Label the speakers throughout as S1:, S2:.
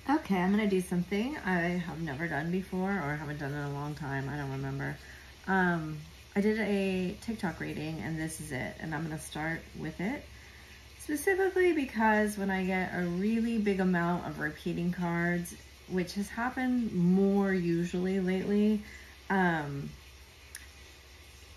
S1: Okay, I'm going to do something I have never done before, or haven't done in a long time. I don't remember. I did a TikTok reading, and this is it. And I'm going to start with it. Specifically because when I get a really big amount of repeating cards, which has happened more usually lately,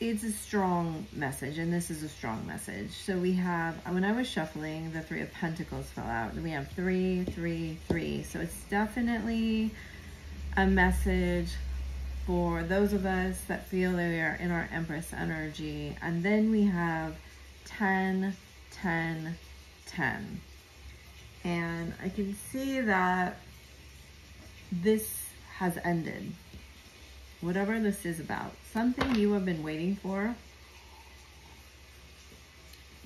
S1: it's a strong message, and this is a strong message. So we have, when I was shuffling, the Three of Pentacles fell out, and we have 3, 3, 3. So it's definitely a message for those of us that feel that we are in our Empress energy. And then we have 10, 10, 10. And I can see that this has ended. Whatever this is about, something you have been waiting for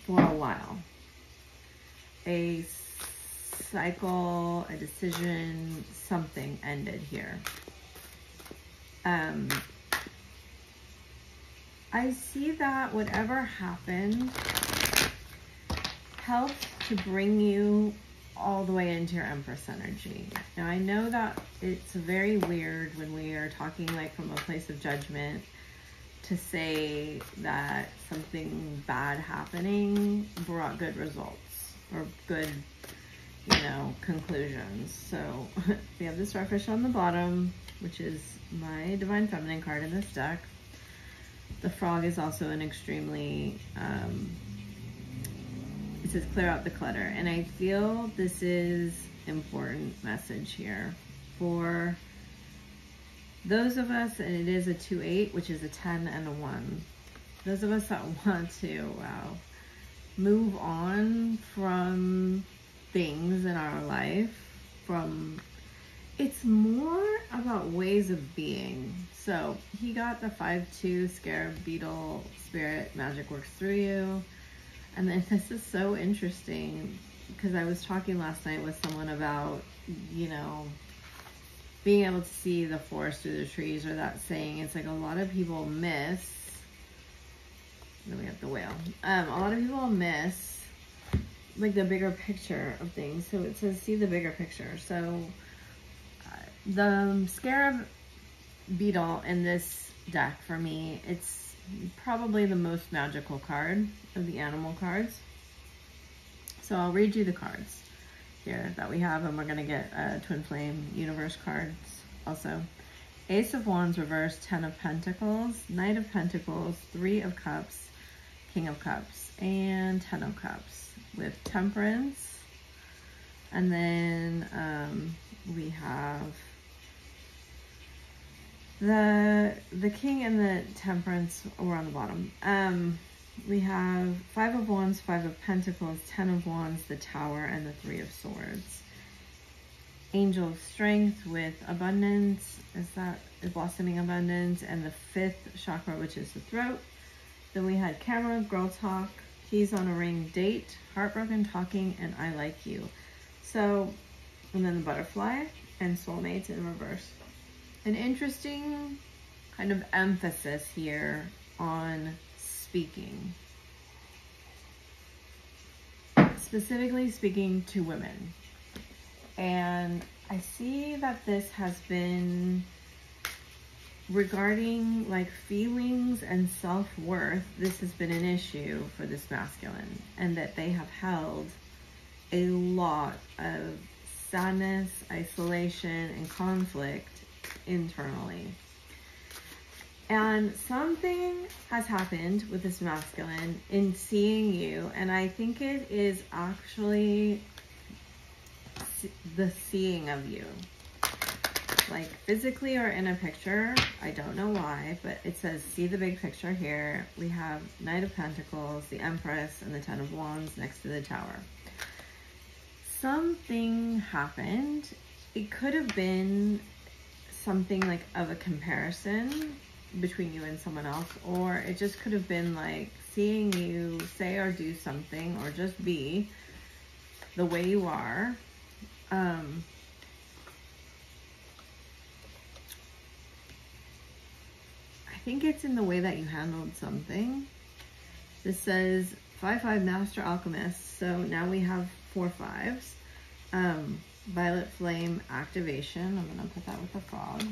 S1: a while. A cycle, a decision, something ended here. I see that whatever happened helped to bring you all the way into your Empress energy. Now I know that it's very weird when we are talking like from a place of judgment to say that something bad happening brought good results or good, you know, conclusions. So we have the Starfish on the bottom, which is my Divine Feminine card in this deck. The Frog is also an extremely it says clear out the clutter, and I feel this is important message here for those of us, and it is a 2-8, which is a 10 and a 1. Those of us that want to move on from things in our life, it's more about ways of being. So he got the 5-2 Scarab Beetle Spirit, magic works through you. And then this is so interesting because I was talking last night with someone about, you know, being able to see the forest through the trees, or that saying. It's like a lot of people miss, then we have the whale. A lot of people miss like the bigger picture of things. So it says see the bigger picture. So the Scarab Beetle in this deck for me, it's probably the most magical card of the animal cards. So I'll read you the cards here that we have, and we're going to get Twin Flame Universe cards also. Ace of Wands reverse, 10 of Pentacles, Knight of Pentacles, 3 of Cups, King of Cups, and 10 of Cups with Temperance. And then we have the King and the Temperance were on the bottom. We have 5 of Wands, 5 of Pentacles, 10 of Wands, the Tower, and the 3 of Swords. Angel of Strength with Abundance, is Blossoming Abundance, and the 5th chakra, which is the throat. Then we had Camera, Girl Talk, Keys on a Ring, Date, Heartbroken Talking, and I Like You. So, and then the Butterfly and Soulmates in reverse. An interesting kind of emphasis here on speaking. Specifically speaking to women. And I see that this has been regarding like feelings and self-worth. This has been an issue for this masculine, and that they have held a lot of sadness, isolation, and conflict internally. And something has happened with this masculine in seeing you, and I think it is actually the seeing of you, like physically or in a picture. I don't know why, but it says see the big picture here. We have Knight of Pentacles, the Empress, and the 10 of Wands next to the Tower. Something happened. It could have been something like of a comparison between you and someone else, or it just could have been like seeing you say or do something, or just be the way you are. I think it's in the way that you handled something. This says 5-5 Master Alchemist, so now we have 4 5s. Violet flame activation. I'm going to put that with the frog.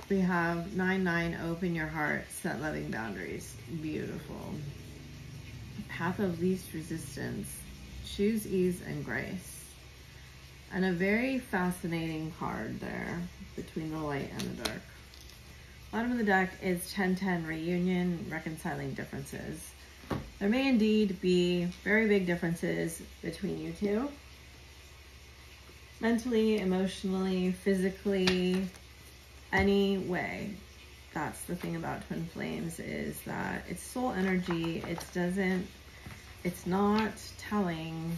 S1: We have 9-9, open your heart, set loving boundaries. Beautiful. Path of least resistance. Choose ease and grace. And a very fascinating card there between the light and the dark. Bottom of the deck is 10-10, reunion, reconciling differences. There may indeed be very big differences between you two. Mentally, emotionally, physically, any way. That's the thing about twin flames, is that it's soul energy. It's not telling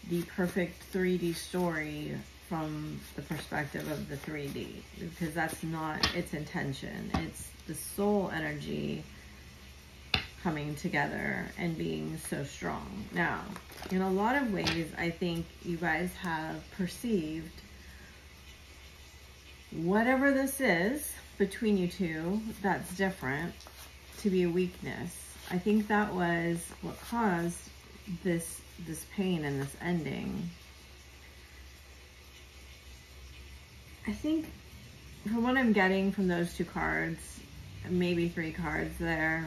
S1: the perfect 3D story from the perspective of the 3D, because that's not its intention. It's the soul energy coming together and being so strong. Now, in a lot of ways, I think you guys have perceived whatever this is between you two that's different to be a weakness. I think that was what caused this pain and this ending. I think from what I'm getting from those two cards, maybe 3 cards there,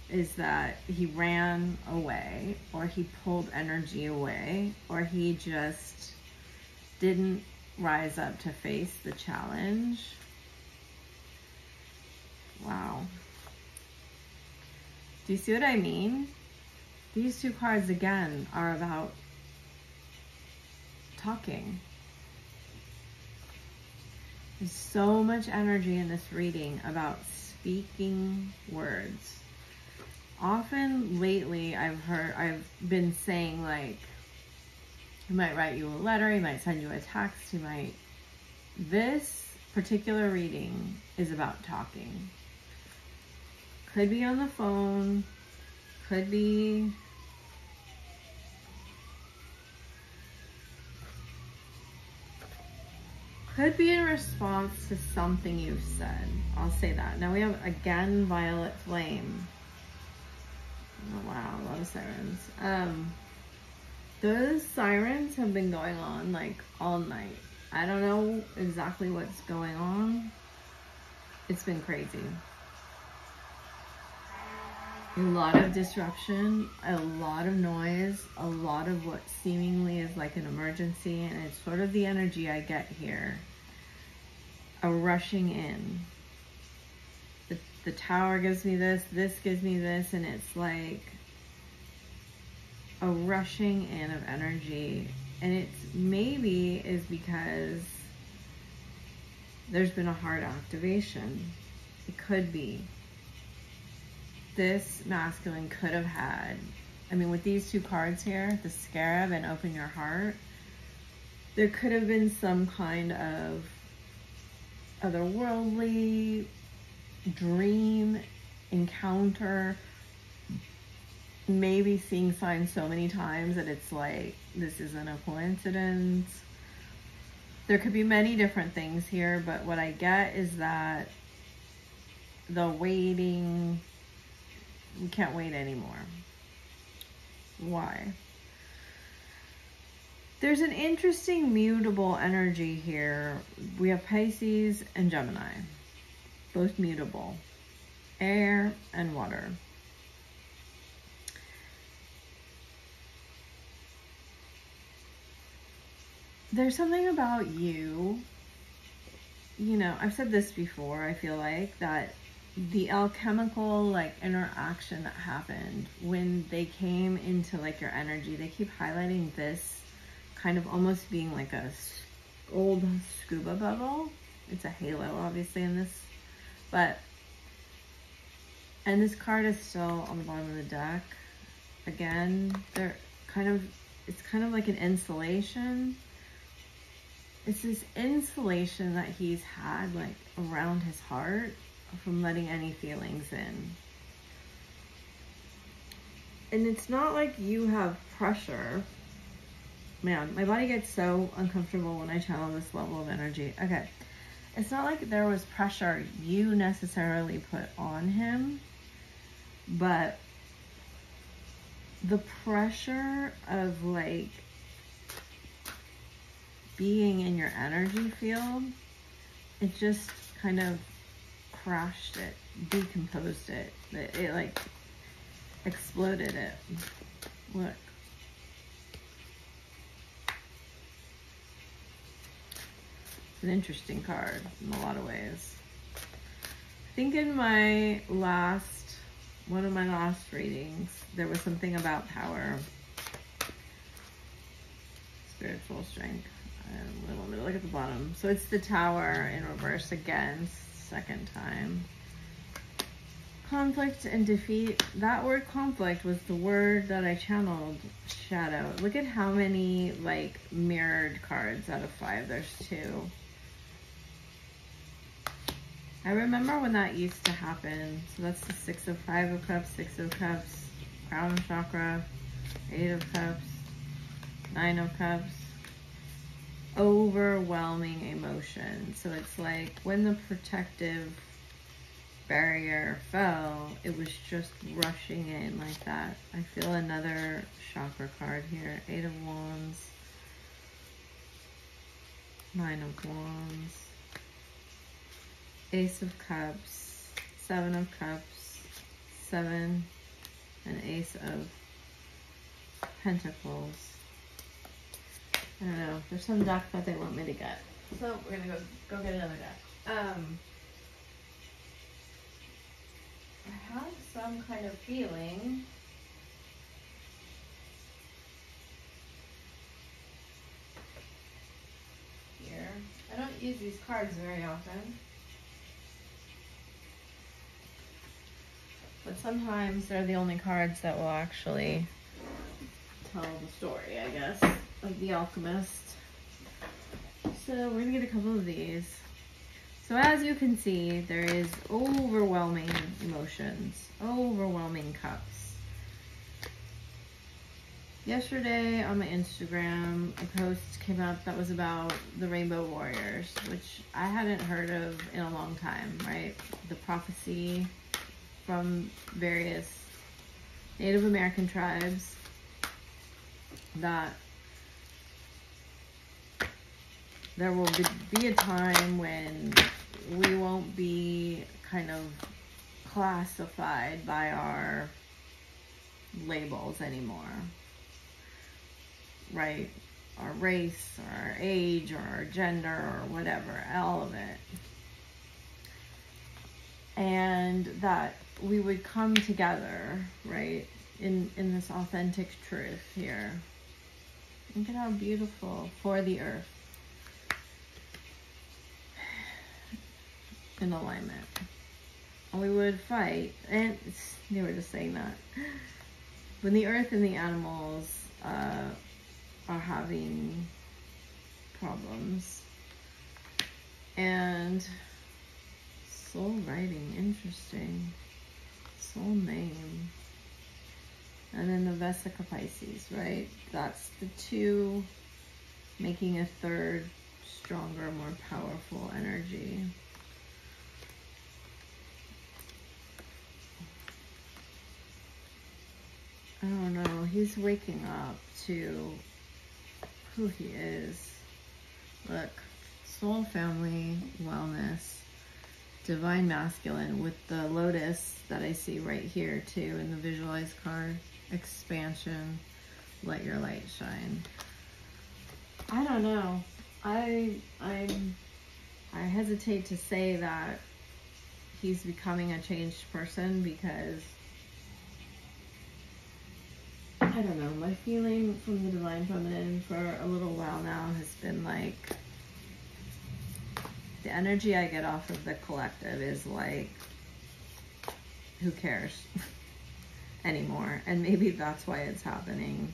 S1: is that he ran away, or he pulled energy away, or he just didn't rise up to face the challenge. Wow. Do you see what I mean? These 2 cards, again, are about talking. There's so much energy in this reading about speaking words. Often lately, I've been saying, like, he might write you a letter, he might send you a text, this particular reading is about talking. Could be on the phone, could be in response to something you've said. I'll say that. Now we have, again, violet flame. Oh, wow, a lot of sirens. Those sirens have been going on like all night. I don't know exactly what's going on. It's been crazy. A lot of disruption, a lot of noise, a lot of what seemingly is like an emergency, and it's sort of the energy I get here. A rushing in. The tower gives me this gives me this, and it's like a rushing in of energy. And it's maybe is because there's been a heart activation. It could be. This masculine could have had, I mean, with these 2 cards here, the Scarab and Open Your Heart, there could have been some kind of otherworldly dream encounter, maybe seeing signs so many times that it's like, this isn't a coincidence. There could be many different things here, but what I get is that the waiting, we can't wait anymore. Why? There's an interesting mutable energy here. We have Pisces and Gemini, both mutable, air and water. There's something about you know, I've said this before, I feel like, that the alchemical, like, interaction that happened when they came into, like, your energy, they keep highlighting this kind of almost being like a old scuba bubble. It's a halo, obviously, in this, but, and this card is still on the bottom of the deck. Again, it's kind of like an insulation. It's this insulation that he's had, like, around his heart from letting any feelings in. And it's not like you have pressure. Man, my body gets so uncomfortable when I channel this level of energy. Okay. It's not like there was pressure you necessarily put on him, but the pressure of, like, being in your energy field, it just kind of crashed it, decomposed it. It like exploded it. Look. It's an interesting card in a lot of ways. I think in one of my last readings, there was something about power, spiritual strength. Let me look at the bottom. So it's the Tower in reverse again, second time. Conflict and defeat. That word conflict was the word that I channeled shadow. Look at how many like mirrored cards out of 5. There's 2. I remember when that used to happen. So that's the 6 of 5 of Cups, 6 of Cups, Crown Chakra, 8 of Cups, 9 of Cups. Overwhelming emotion. So it's like when the protective barrier fell, it was just rushing in like that. I feel another chakra card here. 8 of Wands, 9 of Wands, Ace of Cups, 7 of Cups, 7, and Ace of Pentacles. I don't know. There's some deck that they want me to get. So we're going to go get another deck. I have some kind of feeling here. I don't use these cards very often. But sometimes they're the only cards that will actually tell the story, I guess. Like the Alchemist. So we're gonna get a couple of these. So as you can see, there is overwhelming emotions, overwhelming cups. Yesterday on my Instagram, a post came up that was about the Rainbow Warriors, which I hadn't heard of in a long time, right? The prophecy from various Native American tribes that there will be a time when we won't be kind of classified by our labels anymore, right? Our race, or our age, or our gender, or whatever, all of it. And that we would come together, right, in this authentic truth here. Look at how beautiful, for the earth. In alignment. And we would fight, and they were just saying that. When the earth and the animals are having problems. And soul writing, interesting. Soul name. And then the Vesica Pisces, right? That's the 2 making a 3rd, stronger, more powerful energy. I don't know. He's waking up to who he is. Look, soul, family, wellness, divine masculine with the lotus that I see right here too in the visualized card. Expansion, let your light shine. I don't know. I hesitate to say that he's becoming a changed person because I don't know, my feeling from the Divine Feminine for a little while now has been like, the energy I get off of the collective is like, who cares anymore? And maybe that's why it's happening.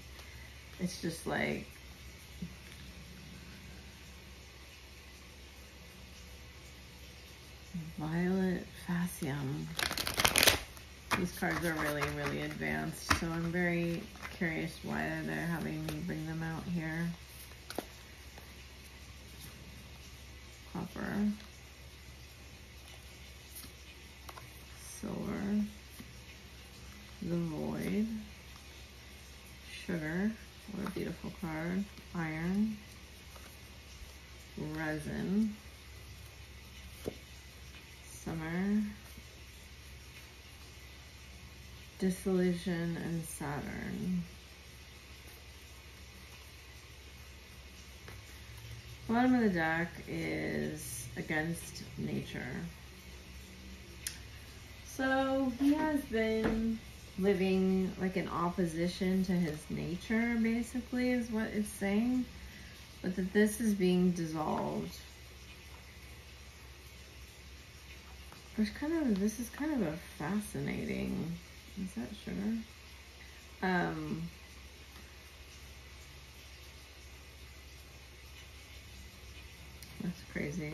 S1: It's just like, Violet Fascium. These cards are really, really advanced, so I'm very curious why they're having me bring them out here. Copper. Silver. The Void. Sugar. What a beautiful card. Iron. Horizon, Summer, Dissolution, and Saturn. Bottom of the deck is Against Nature. So he has been living like in opposition to his nature, basically, is what it's saying. But that this is being dissolved. This is kind of a fascinating, is that sugar? That's crazy.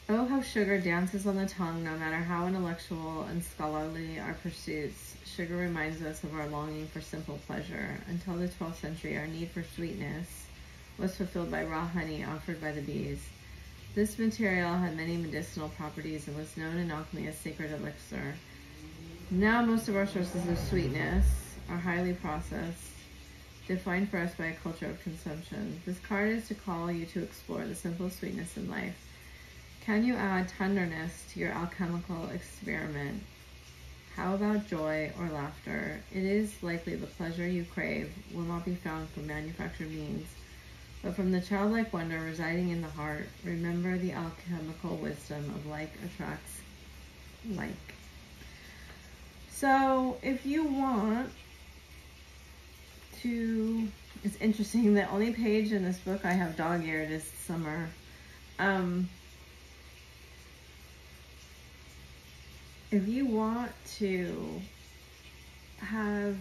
S1: Oh, how sugar dances on the tongue, no matter how intellectual and scholarly our pursuits. Sugar reminds us of our longing for simple pleasure. Until the 12th century, our need for sweetness was fulfilled by raw honey offered by the bees. This material had many medicinal properties and was known in alchemy as sacred elixir. Now most of our sources of sweetness are highly processed, defined for us by a culture of consumption. This card is to call you to explore the simple sweetness in life. Can you add tenderness to your alchemical experiment? How about joy or laughter? It is likely the pleasure you crave will not be found from manufactured means, but from the childlike wonder residing in the heart. Remember the alchemical wisdom of like attracts like. So if you want to, it's interesting, the only page in this book I have dog-eared is Summer. If you want to have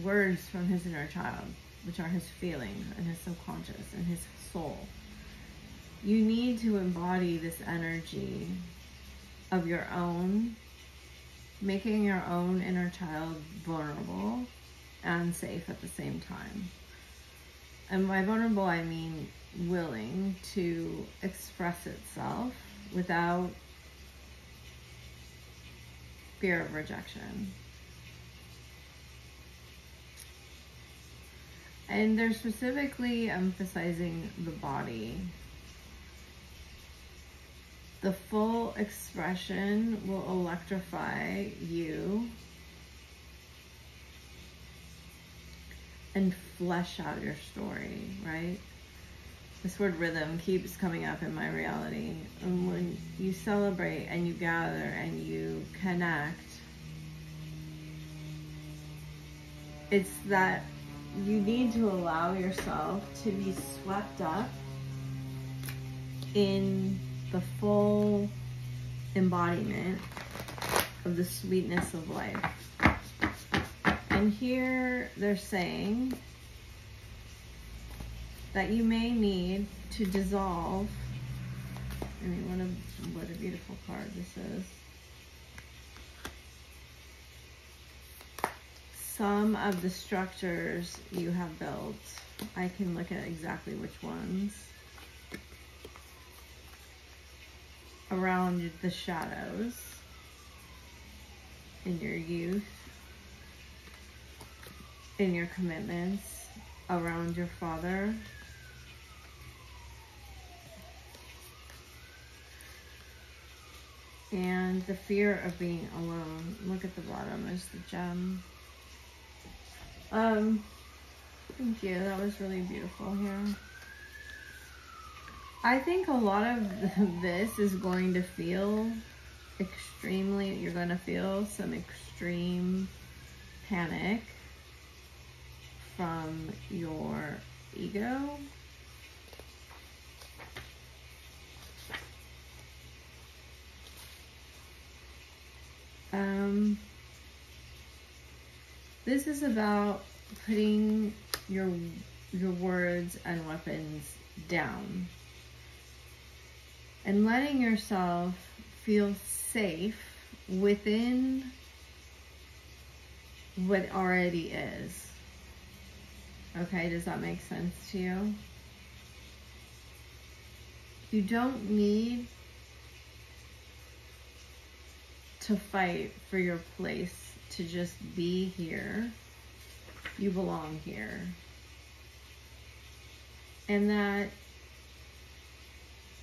S1: words from his inner child, which are his feelings and his subconscious and his soul, you need to embody this energy of your own, making your own inner child vulnerable and safe at the same time. And by vulnerable, I mean willing to express itself without fear of rejection. And they're specifically emphasizing the body. The full expression will electrify you and flesh out your story, right? This word rhythm keeps coming up in my reality. And when you celebrate and you gather and you connect, it's that you need to allow yourself to be swept up in the full embodiment of the sweetness of life. And here they're saying that you may need to dissolve. I mean, what a beautiful card this is. Some of the structures you have built. I can look at exactly which ones. Around the shadows in your youth, in your commitments, around your father. And the fear of being alone. Look at the bottom, there's the gem. Thank you, that was really beautiful here. I think a lot of this is going to feel extremely, you're going to feel some extreme panic from your ego. This is about putting your words and weapons down and letting yourself feel safe within what already is. Okay, does that make sense to you? You don't need to fight for your place to just be here. You belong here. And that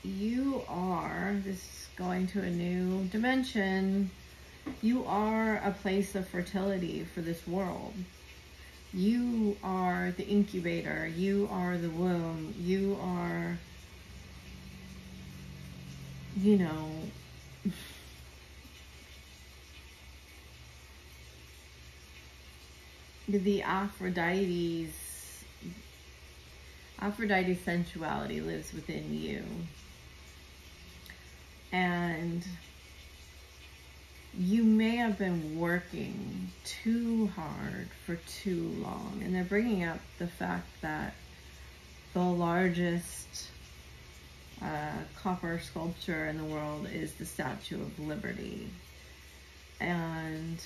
S1: you are, this is going to a new dimension, you are a place of fertility for this world. You are the incubator. You are the womb. You are, you know, the Aphrodite sensuality lives within you. And you may have been working too hard for too long. And they're bringing up the fact that the largest copper sculpture in the world is the Statue of Liberty. And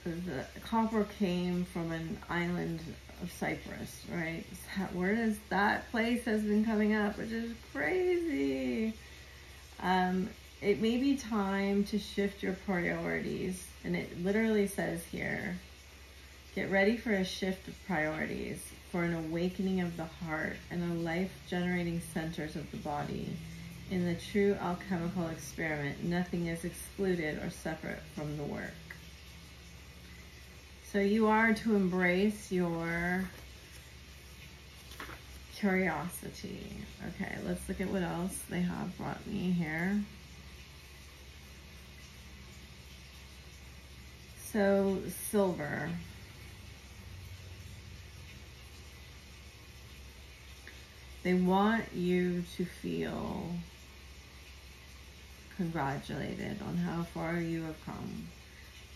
S1: the copper came from an island of Cyprus, right? Where does that place has been coming up, which is crazy. It may be time to shift your priorities, and it literally says here, get ready for a shift of priorities, for an awakening of the heart and the life-generating centers of the body. In the true alchemical experiment, nothing is excluded or separate from the work. So you are to embrace your curiosity. Okay, let's look at what else they have brought me here. So, silver. They want you to feel congratulated on how far you have come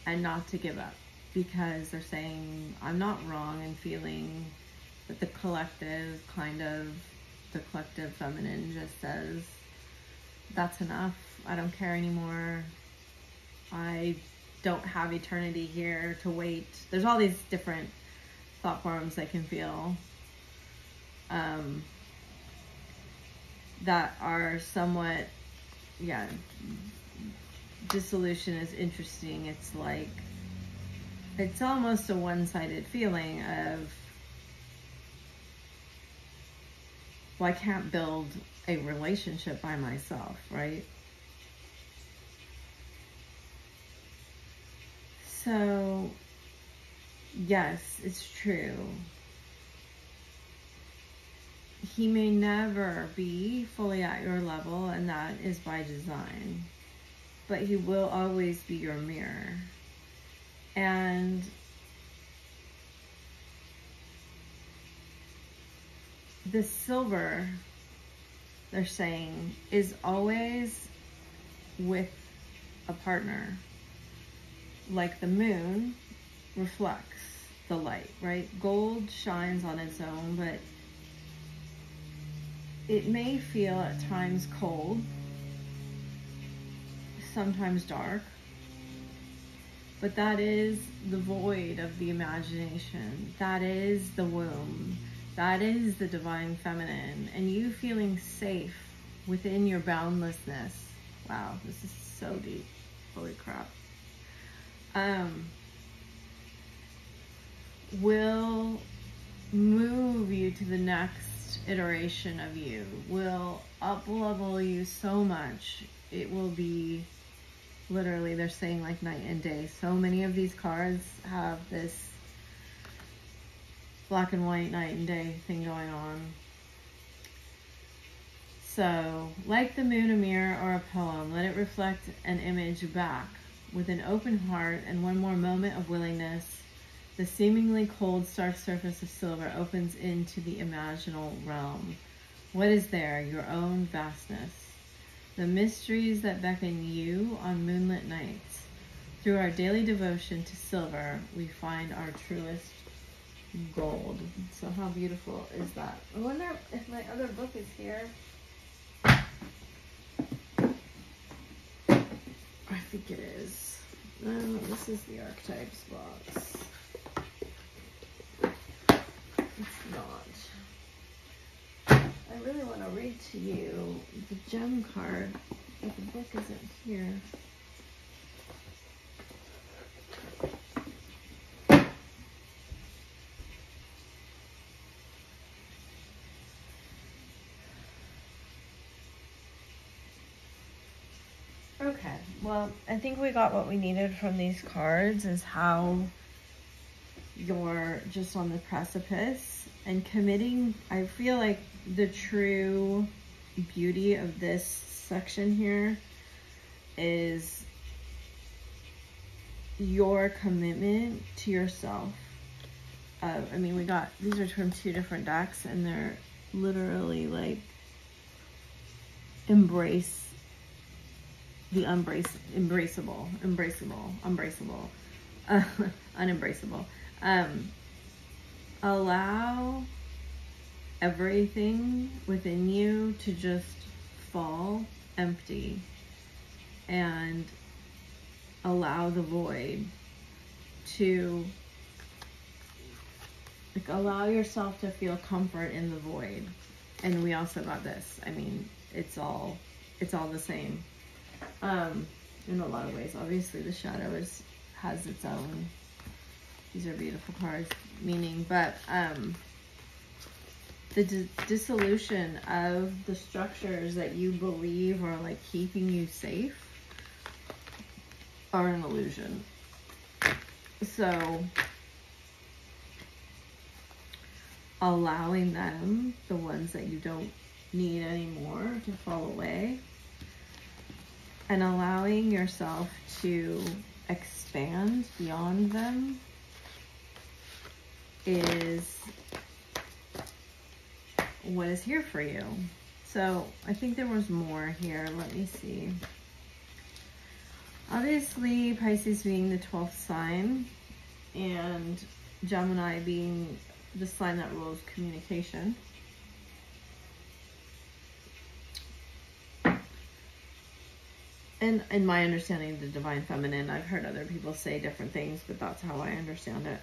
S1: and not to give up. Because they're saying, I'm not wrong in feeling that the collective feminine just says, that's enough, I don't care anymore, I don't have eternity here to wait. There's all these different thought forms they can feel that are somewhat, dissolution is interesting. It's like, it's almost a one-sided feeling of, well, I can't build a relationship by myself, right? So, yes, it's true. He may never be fully at your level, and that is by design. But he will always be your mirror. And the silver, they're saying, is always with a partner. Like the moon reflects the light, right? Gold shines on its own, but it may feel at times cold, sometimes dark. But that is the void of the imagination. That is the womb. That is the divine feminine. And you feeling safe within your boundlessness. Wow, this is so deep. Holy crap. Will move you to the next iteration of you. Will up-level you so much. It will be... Literally, they're saying like night and day. So many of these cards have this black and white night and day thing going on. So, like the moon, a mirror, or a poem, let it reflect an image back. With an open heart and one more moment of willingness, the seemingly cold, stark surface of silver opens into the imaginal realm. What is there? Your own vastness. The mysteries that beckon you on moonlit nights. Through our daily devotion to silver, we find our truest gold. So how beautiful is that? I wonder if my other book is here. I think it is. No, this is the archetypes box. It's not. I really want to read to you the gem card, but the book isn't here. Okay, well, I think we got what we needed from these cards, is how you're just on the precipice and committing. I feel like the true beauty of this section here is your commitment to yourself. I mean, we got, these are from 2 different decks, and they're literally like embrace the unembraceable, unembraceable. Allow everything within you to just fall empty, and allow the void to, like, allow yourself to feel comfort in the void. And we also got this. I mean, it's all the same. In a lot of ways. Obviously the shadow has its own, these are beautiful cards, meaning, but the dissolution of the structures that you believe are like keeping you safe are an illusion. So allowing them, the ones that you don't need anymore, to fall away, and allowing yourself to expand beyond them is what is here for you. So I think there was more here. Let me see. Obviously, Pisces being the 12th sign, and Gemini being the sign that rules communication. And in my understanding of the divine feminine, I've heard other people say different things, but that's how I understand it.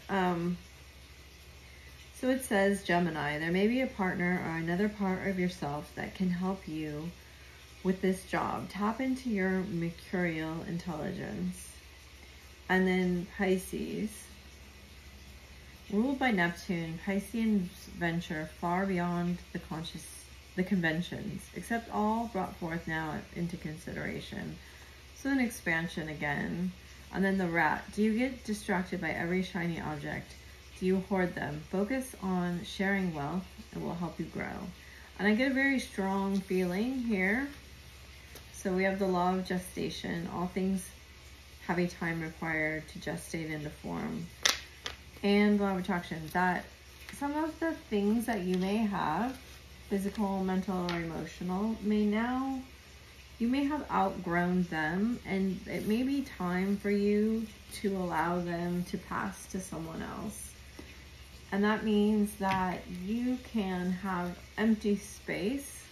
S1: So it says, Gemini, there may be a partner or another part of yourself that can help you with this job. Tap into your mercurial intelligence. And then Pisces, ruled by Neptune, Pisceans venture far beyond the conventions, except all brought forth now into consideration. So an expansion again. And then the rat. Do you get distracted by every shiny object? Do you hoard them? Focus on sharing wealth. It will help you grow. And I get a very strong feeling here. So we have the law of gestation. All things have a time required to gestate into form. And law of attraction. That some of the things that you may have, physical, mental, or emotional, you may have outgrown them, and it may be time for you to allow them to pass to someone else. And that means that you can have empty space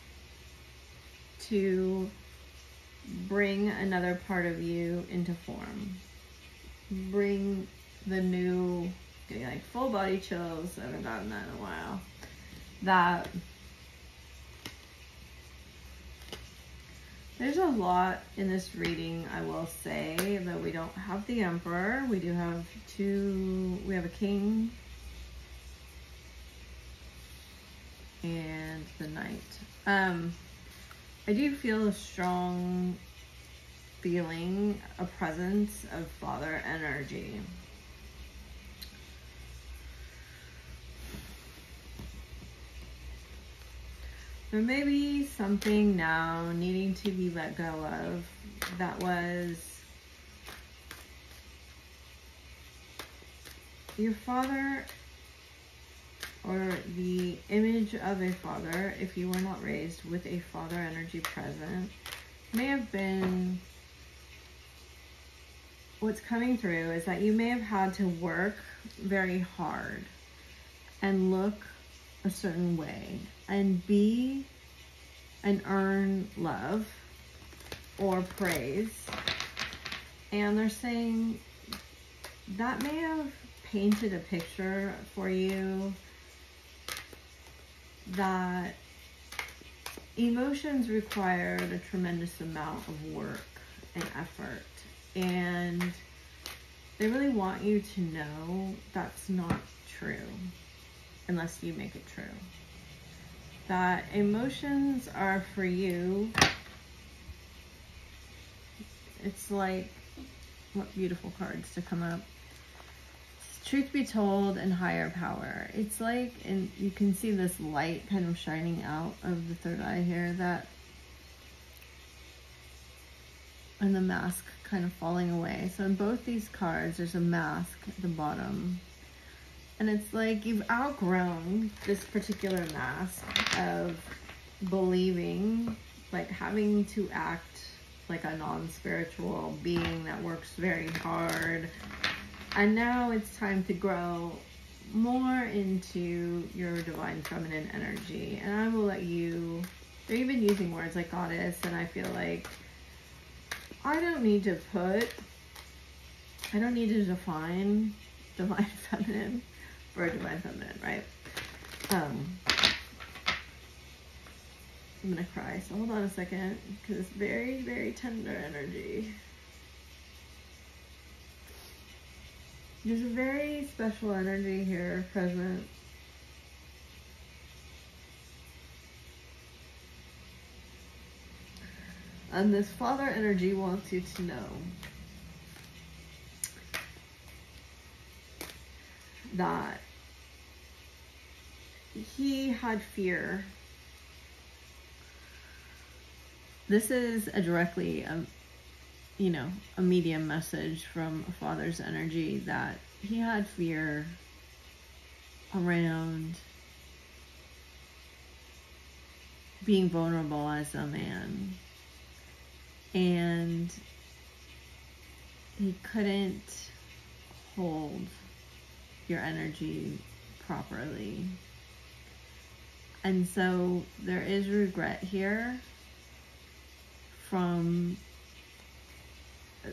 S1: to bring another part of you into form. Bring the new, getting like full body chills. I haven't gotten that in a while. That there's a lot in this reading, I will say, that we don't have the Emperor. We do have we have a King and the Knight. I do feel a strong feeling, a presence of father energy. There may be something now needing to be let go of that was your father, or the image of a father, if you were not raised with a father energy present, may have been, what's coming through is that you may have had to work very hard and look a certain way and be and earn love or praise. And they're saying that may have painted a picture for you that emotions required a tremendous amount of work and effort, and they really want you to know that's not true unless you make it true. That emotions are for you It's like, what beautiful cards to come up. Truth be told and higher power. It's like, and you can see this light kind of shining out of the third eye here, that, and the mask kind of falling away. So in both these cards, there's a mask at the bottom. And it's like you've outgrown this particular mask of believing, like having to act like a non-spiritual being that works very hard. And now it's time to grow more into your divine feminine energy. And I will let you, they're even using words like goddess, and I feel like I don't need to define divine feminine for divine feminine, right? I'm gonna cry, so hold on a second, because it's very, very tender energy. There's a very special energy here present. And this father energy wants you to know that he had fear. This is a directly, a medium message from a father's energy, that he had fear around being vulnerable as a man. And he couldn't hold your energy properly. And so there is regret here from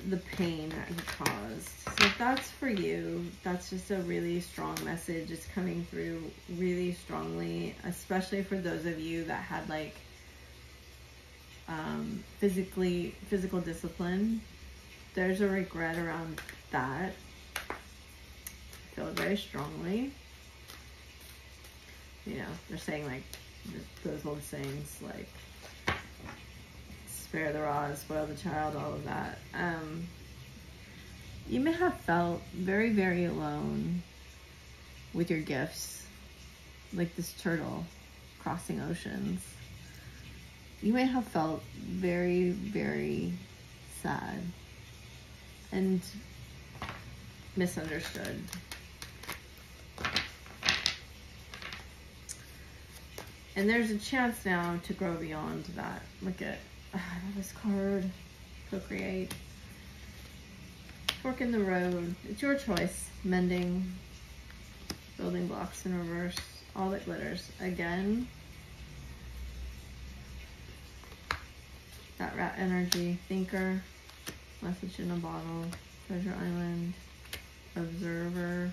S1: the pain that he caused. So if that's for you, that's just a really strong message. It's coming through really strongly, especially for those of you that had like physical discipline. There's a regret around that. I feel it very strongly. They're saying like those old sayings like spare the rod, spoil the child, all of that. You may have felt very, very alone with your gifts, like this turtle crossing oceans. You may have felt very, very sad and misunderstood. And there's a chance now to grow beyond that. Look at this card, co-create. Fork in the road. It's your choice. Mending, building blocks in reverse, all that glitters. Again, that rat energy, thinker, message in a bottle, treasure island, observer,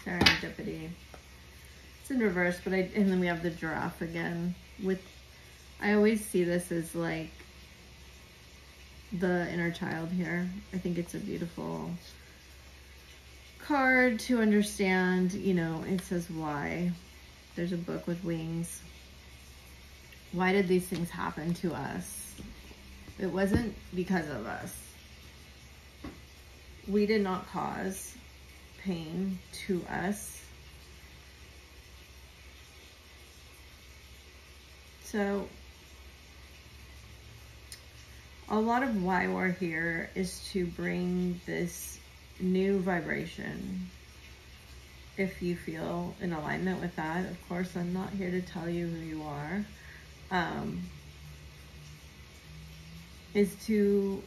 S1: serendipity. It's in reverse, but and then we have the giraffe again. I always see this as like the inner child here. I think it's a beautiful card to understand. It says why. There's a book with wings. Why did these things happen to us? It wasn't because of us. We did not cause pain to us. So a lot of why we're here is to bring this new vibration. If you feel in alignment with that, of course, I'm not here to tell you who you are. Is to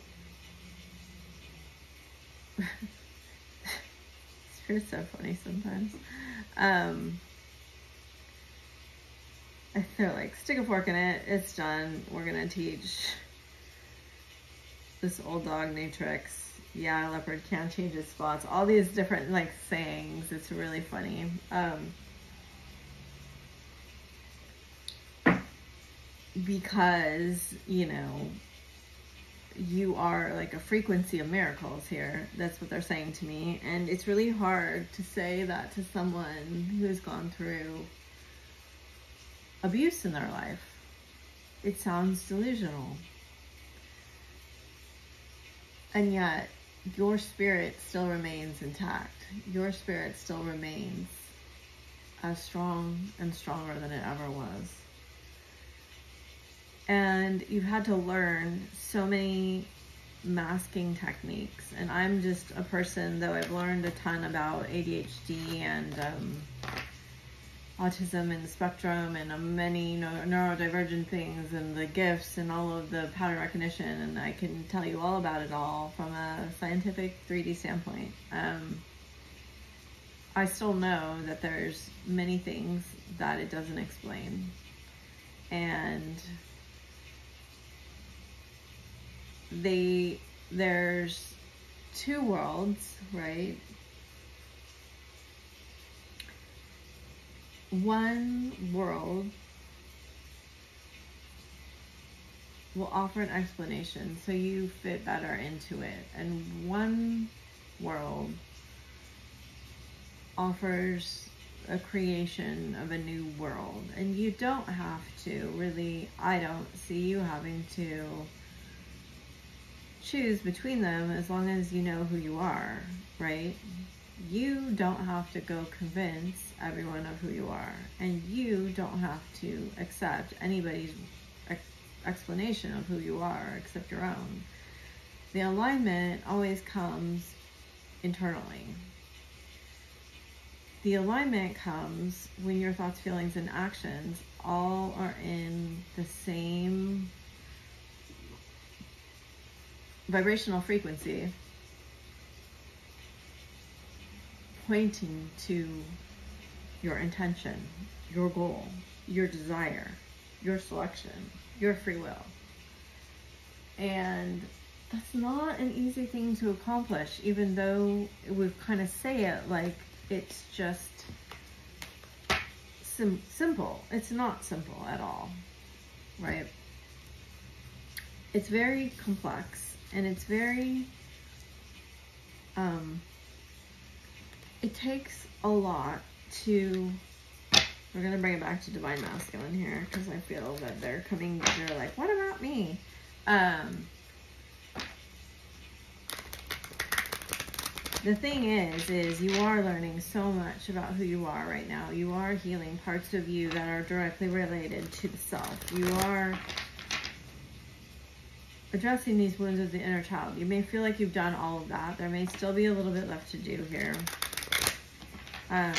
S1: Spirit's so funny sometimes. I feel like stick a fork in it. It's done. We're gonna teach this old dog named Tricks. Yeah, a leopard can't change its spots. All these different like sayings. It's really funny. Because you are like a frequency of miracles here. That's what they're saying to me. And it's really hard to say that to someone who's gone through abuse in their life. It sounds delusional. And yet, your spirit still remains intact. Your spirit still remains as strong and stronger than it ever was. And you've had to learn so many masking techniques. And I'm just a person, though I've learned a ton about ADHD and autism and the spectrum and many neurodivergent things and the gifts and all of the pattern recognition, and I can tell you all about it all from a scientific 3D standpoint. I still know that there's many things that it doesn't explain, and there's two worlds, right? One world will offer an explanation so you fit better into it, and one world offers a creation of a new world. And you don't have to really, I don't see you having to choose between them as long as you know who you are, right? You don't have to go convince everyone of who you are, and you don't have to accept anybody's explanation of who you are except your own. The alignment always comes internally. The alignment comes when your thoughts, feelings, and actions all are in the same vibrational frequency, pointing to your intention, your goal, your desire, your selection, your free will. And that's not an easy thing to accomplish, even though we kind of say it like it's just simple. It's not simple at all, right? It's very complex, and it's very, it takes a lot to, we're going to bring it back to Divine Masculine here, because I feel that they're like, what about me? The thing is you are learning so much about who you are right now. You are healing parts of you that are directly related to the self. You are addressing these wounds of the inner child. You may feel like you've done all of that. There may still be a little bit left to do here. And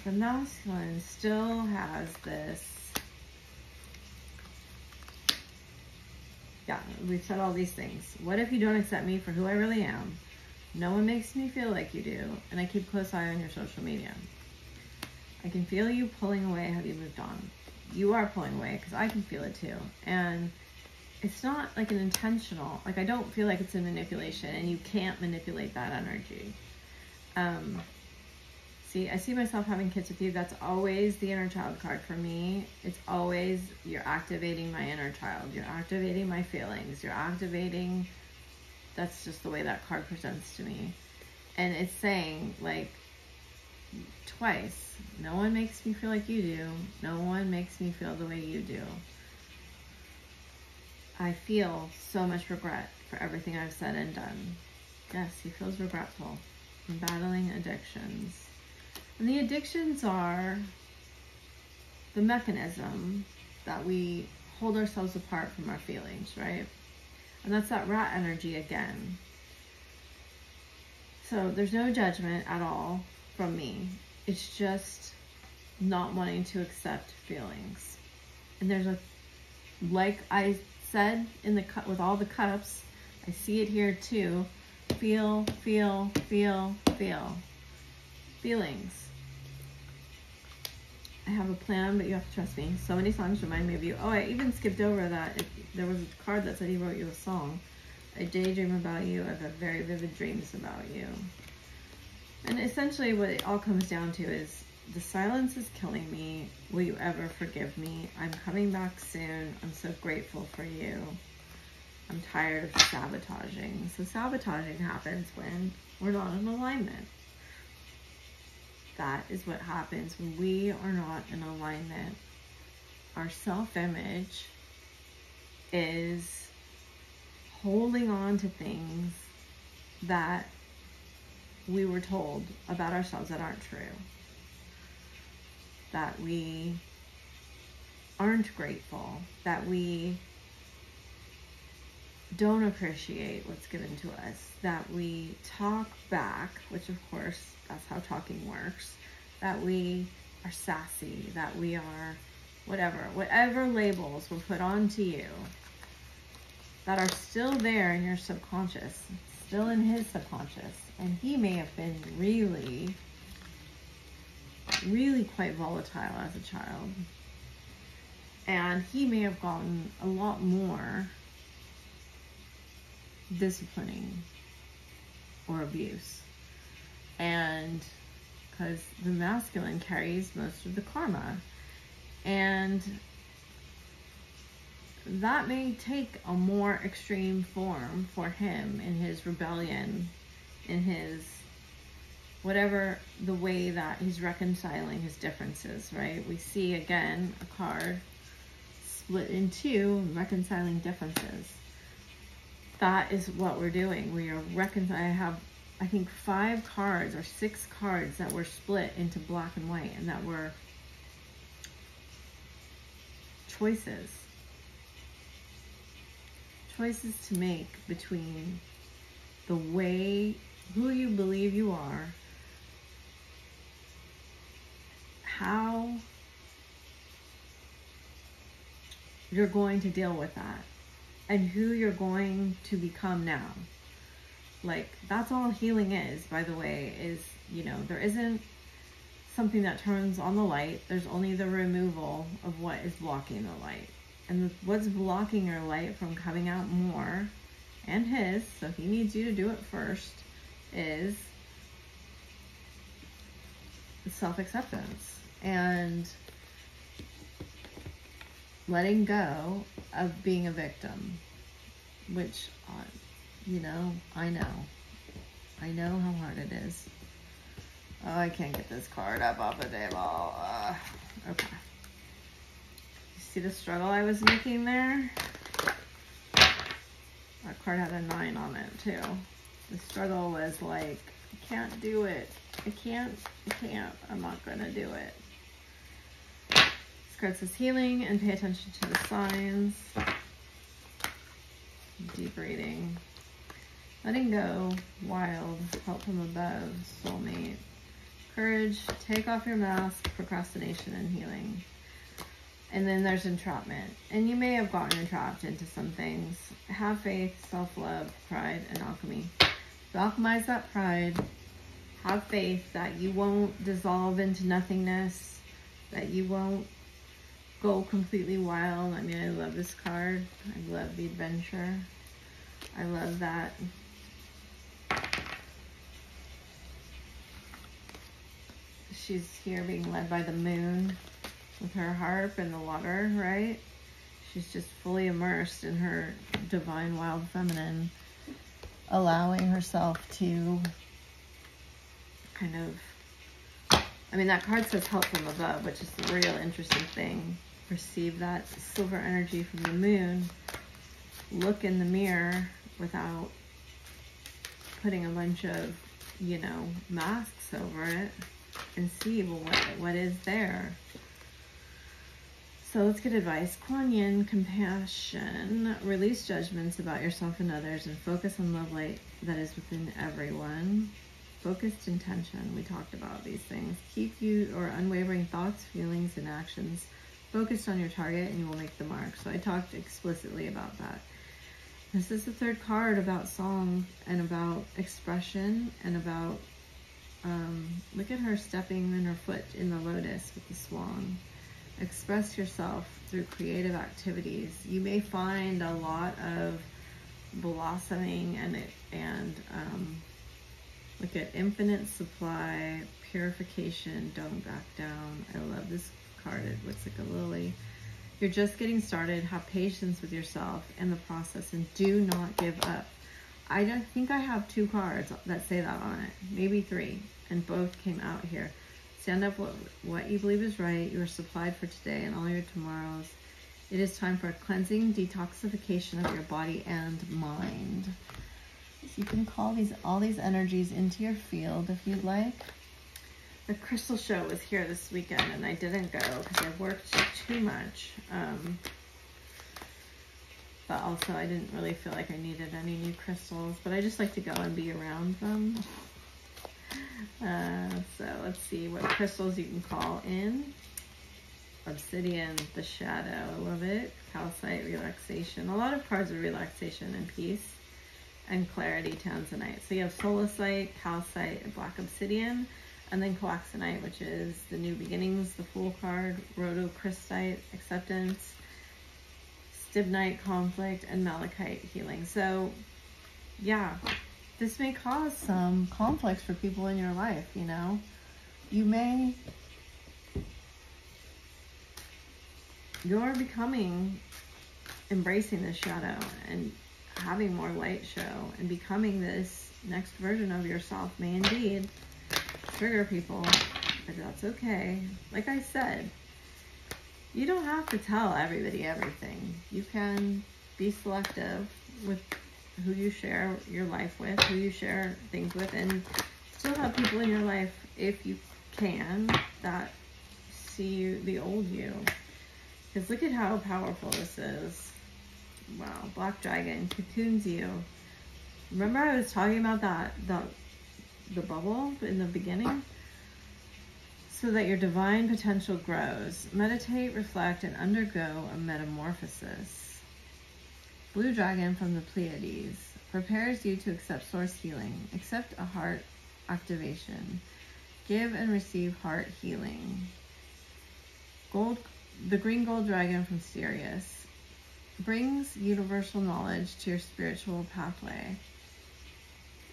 S1: the masculine still has this, yeah, we've said all these things. What if you don't accept me for who I really am? No one makes me feel like you do, and I keep a close eye on your social media. I can feel you pulling away. Have you moved on? You are pulling away, because I can feel it too. And it's not like an intentional, like I don't feel like it's a manipulation, and you can't manipulate that energy. See, I see myself having kids with you. That's always the inner child card for me. It's always, you're activating my inner child. You're activating my feelings. You're activating, that's just the way that card presents to me. And it's saying, like, twice, no one makes me feel like you do. No one makes me feel the way you do. I feel so much regret for everything I've said and done. Yes, he feels regretful. I'm battling addictions. And the addictions are the mechanism that we hold ourselves apart from our feelings, right? And that's that rat energy again. So there's no judgment at all from me. It's just not wanting to accept feelings. And there's a, like I said in the cut with all the cups, I see it here too. Feel, feel, feel, feel. Feelings. I have a plan, but you have to trust me. So many songs remind me of you. Oh, I even skipped over that. There was a card that said he wrote you a song. I daydream about you. I have very vivid dreams about you. And essentially what it all comes down to is, the silence is killing me. Will you ever forgive me? I'm coming back soon. I'm so grateful for you. I'm tired of sabotaging. So sabotaging happens when we're not in alignment. That is what happens when we are not in alignment. Our self-image is holding on to things that we were told about ourselves that aren't true. That we aren't grateful, that we don't appreciate what's given to us, that we talk back, which of course, that's how talking works, that we are sassy, that we are whatever labels were put onto you that are still there in your subconscious, still in his subconscious. And he may have been really, really quite volatile as a child. And he may have gotten a lot more disciplining or abuse. And because the masculine carries most of the karma. And that may take a more extreme form for him in his rebellion, in his whatever, the way that he's reconciling his differences, right? We see again a card split in two, reconciling differences. That is what we're doing. We are reconciling. I have, I think, 5 cards or 6 cards that were split into black and white, and that were choices to make between the way, who you believe you are, how you're going to deal with that, and who you're going to become now. Like, that's all healing is, by the way, is, you know, there isn't something that turns on the light. There's only the removal of what is blocking the light. And what's blocking your light from coming out more, and his, so he needs you to do it first, is self-acceptance and letting go of being a victim, which, you know, I know how hard it is. Oh, I can't get this card up off the table. Okay. You see the struggle I was making there? That card had a 9 on it too. The struggle was like, I can't do it. I can't. I'm not gonna do it. This card says healing and pay attention to the signs. Deep reading. Letting go, wild, help from above, soulmate. Courage, take off your mask, procrastination, and healing. And then there's entrapment. And you may have gotten entrapped into some things. Have faith, self-love, pride, and alchemy. To alchemize that pride, have faith that you won't dissolve into nothingness, that you won't go completely wild. I mean, I love this card. I love the adventure. I love that. She's here being led by the moon with her harp in the water, right? She's just fully immersed in her divine wild feminine, allowing herself to kind of, I mean, that card says help from above, which is the real interesting thing. Receive that silver energy from the moon. Look in the mirror without putting a bunch of, you know, masks over it, and see, well, what is there. So let's get advice. Kuan Yin, compassion, release judgments about yourself and others, and focus on love light that is within everyone. Focused intention, we talked about these things. Keep your unwavering thoughts, feelings, and actions focused on your target, and you will make the mark. So I talked explicitly about that. This is the third card about song and about expression and about, look at her stepping in her foot in the lotus with the swan. Express yourself through creative activities. You may find a lot of blossoming and look at infinite supply, purification, don't back down. I love this card. It looks like a lily. You're just getting started. Have patience with yourself and the process, and do not give up. I don't think I have 2 cards that say that on it, maybe 3, and both came out here. Stand up what you believe is right. You are supplied for today and all your tomorrows. It is time for a cleansing, detoxification of your body and mind. So you can call all these energies into your field if you'd like. The crystal show was here this weekend, and I didn't go because I worked too much. But also I didn't really feel like I needed any new crystals, but I just like to go and be around them. So let's see what crystals you can call in. Obsidian, the shadow, I love it. Calcite, relaxation. A lot of cards of relaxation and peace. And clarity, tanzanite. So you have solasite, calcite, and black obsidian. And then coaxinite, which is the new beginnings, the Fool card. Rhodochristite, acceptance. Stibnite, conflict, and malachite, healing. So yeah, this may cause some conflicts for people in your life, you know. You're embracing this shadow and having more light show, and becoming this next version of yourself may indeed trigger people, but that's okay. Like I said, you don't have to tell everybody everything. You can be selective with who you share your life with, who you share things with, and still have people in your life, if you can, that see you, the old you. Because look at how powerful this is. Wow, Black Dragon cocoons you. Remember I was talking about the bubble in the beginning? So that your divine potential grows. Meditate, reflect, and undergo a metamorphosis. Blue Dragon from the Pleiades prepares you to accept source healing. Accept a heart activation. Give and receive heart healing. The Green Gold Dragon from Sirius brings universal knowledge to your spiritual pathway.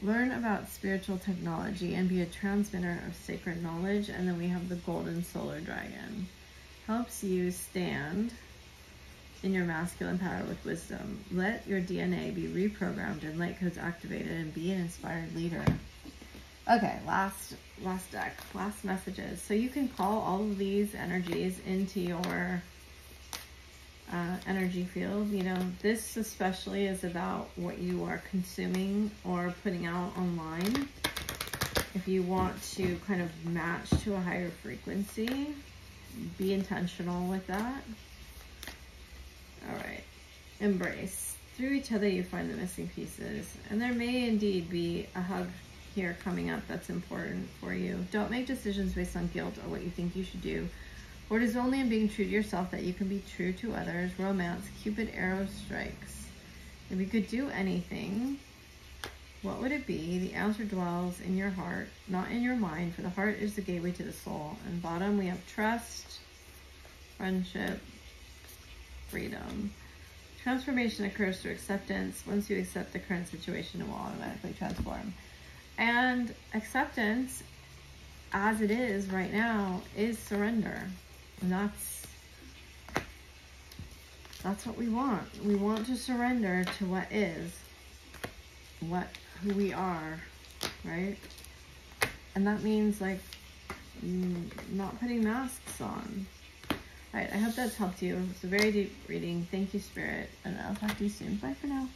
S1: Learn about spiritual technology and be a transmitter of sacred knowledge. And then we have the Golden Solar Dragon. Helps you stand in your masculine power with wisdom. Let your DNA be reprogrammed and light codes activated, and be an inspired leader. Okay, last deck, last messages. So you can call all of these energies into your energy field. You know, this especially is about what you are consuming or putting out online. If you want to kind of match to a higher frequency, be intentional with that. All right, embrace. Through each other you find the missing pieces, and there may indeed be a hug here coming up that's important for you. Don't make decisions based on guilt or what you think you should do, for it is only in being true to yourself that you can be true to others. Romance, Cupid arrow strikes. If you could do anything, what would it be? The answer dwells in your heart, not in your mind, for the heart is the gateway to the soul. And bottom we have trust, friendship, freedom. Transformation occurs through acceptance. Once you accept the current situation, it will automatically transform. And acceptance, as it is right now, is surrender. And that's what we want. We want to surrender to what is, who we are, right? And that means like not putting masks on. All right, I hope that's helped you. It's a very deep reading. Thank you, Spirit, and I'll talk to you soon. Bye for now.